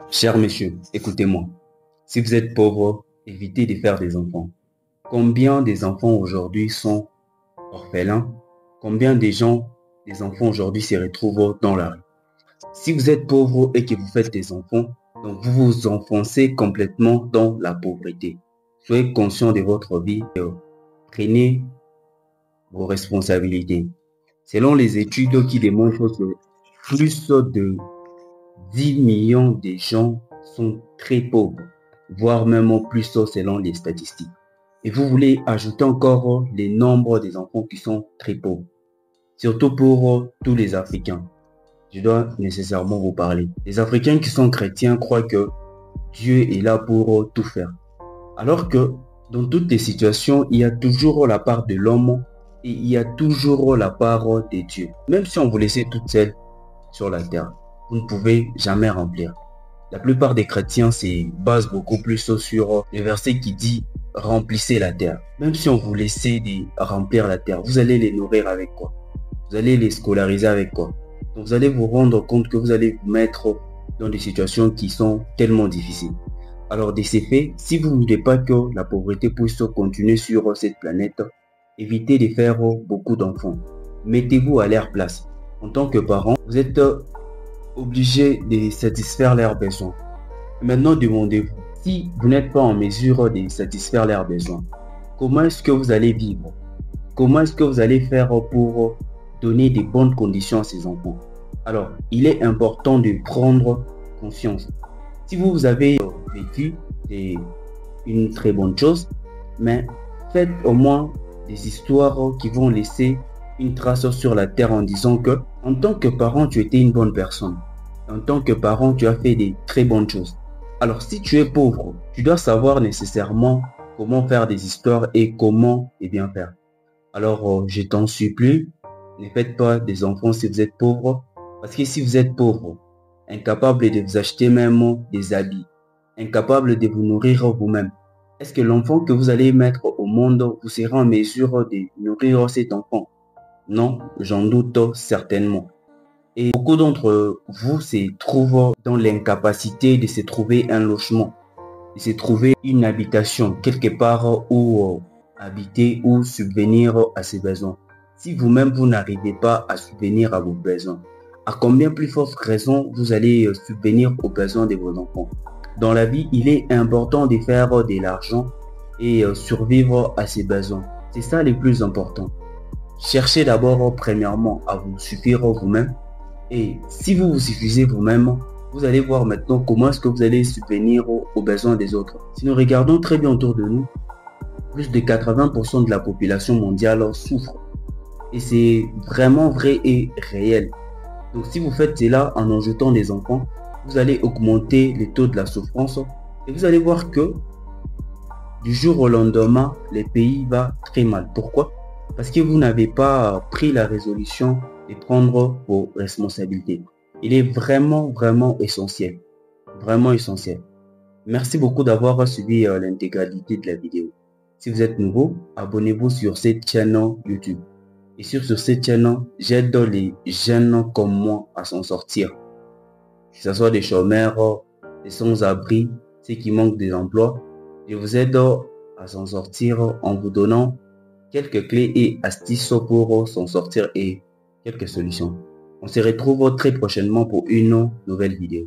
Cher monsieur, écoutez-moi. Si vous êtes pauvre, évitez de faire des enfants. Combien des enfants aujourd'hui sont orphelins? Combien des enfants aujourd'hui se retrouvent dans la rue? Si vous êtes pauvre et que vous faites des enfants, donc vous vous enfoncez complètement dans la pauvreté. Soyez conscient de votre vie et prenez vos responsabilités. Selon les études qui démontrent que plus de 10 millions de gens sont très pauvres, voire même plus selon les statistiques. Et vous voulez ajouter encore les nombres des enfants qui sont très pauvres, surtout pour tous les Africains. Je dois nécessairement vous parler. Les Africains qui sont chrétiens croient que Dieu est là pour tout faire. Alors que dans toutes les situations, il y a toujours la part de l'homme et il y a toujours la part de Dieu. Même si on vous laissait toute seule sur la terre, vous ne pouvez jamais remplir. La plupart des chrétiens se basent beaucoup plus sur le verset qui dit « Remplissez la terre ». Même si on vous laissait de remplir la terre, vous allez les nourrir avec quoi? Vous allez les scolariser avec quoi? Donc vous allez vous rendre compte que vous allez vous mettre dans des situations qui sont tellement difficiles. Alors de ces faits, si vous ne voulez pas que la pauvreté puisse continuer sur cette planète, évitez de faire beaucoup d'enfants. Mettez-vous à leur place. En tant que parent, vous êtes obligé de satisfaire leurs besoins. Maintenant, demandez-vous, si vous n'êtes pas en mesure de satisfaire leurs besoins, comment est-ce que vous allez vivre? Comment est-ce que vous allez faire pour donner de bonnes conditions à ces enfants? Alors, il est important de prendre conscience. Si vous avez vécu, c'est une très bonne chose, mais faites au moins des histoires qui vont laisser une trace sur la terre en disant que, en tant que parent, tu étais une bonne personne. En tant que parent, tu as fait des très bonnes choses. Alors, si tu es pauvre, tu dois savoir nécessairement comment faire des histoires et comment bien faire. Alors, je t'en supplie, ne faites pas des enfants si vous êtes pauvre, parce que si vous êtes pauvre, incapable de vous acheter même des habits, incapable de vous nourrir vous-même, est-ce que l'enfant que vous allez mettre au monde, vous serez en mesure de nourrir cet enfant? Non, j'en doute certainement. Et beaucoup d'entre vous se trouvent dans l'incapacité de se trouver un logement, de se trouver une habitation quelque part où habiter ou subvenir à ses besoins. Si vous-même vous n'arrivez pas à subvenir à vos besoins, à combien plus forte raison vous allez subvenir aux besoins de vos enfants? Dans la vie, il est important de faire de l'argent et survivre à ses besoins. C'est ça le plus important. Cherchez d'abord premièrement à vous suffire vous-même. Et si vous vous suffisez vous-même, vous allez voir maintenant comment est-ce que vous allez subvenir aux besoins des autres. Si nous regardons très bien autour de nous, plus de 80% de la population mondiale souffre. Et c'est vraiment vrai et réel. Donc si vous faites cela en jetant des enfants, vous allez augmenter le taux de la souffrance. Et vous allez voir que du jour au lendemain, le pays va très mal. Pourquoi? Parce que vous n'avez pas pris la résolution de prendre vos responsabilités. Il est vraiment essentiel. Vraiment essentiel. Merci beaucoup d'avoir suivi l'intégralité de la vidéo. Si vous êtes nouveau, abonnez-vous sur cette chaîne YouTube. Et sur cette chaîne, j'aide les jeunes comme moi à s'en sortir. Que ce soit des chômeurs, des sans-abri, ceux qui manquent des emplois. Je vous aide à s'en sortir en vous donnant quelques clés et astuces pour s'en sortir et quelques solutions. On se retrouve très prochainement pour une nouvelle vidéo.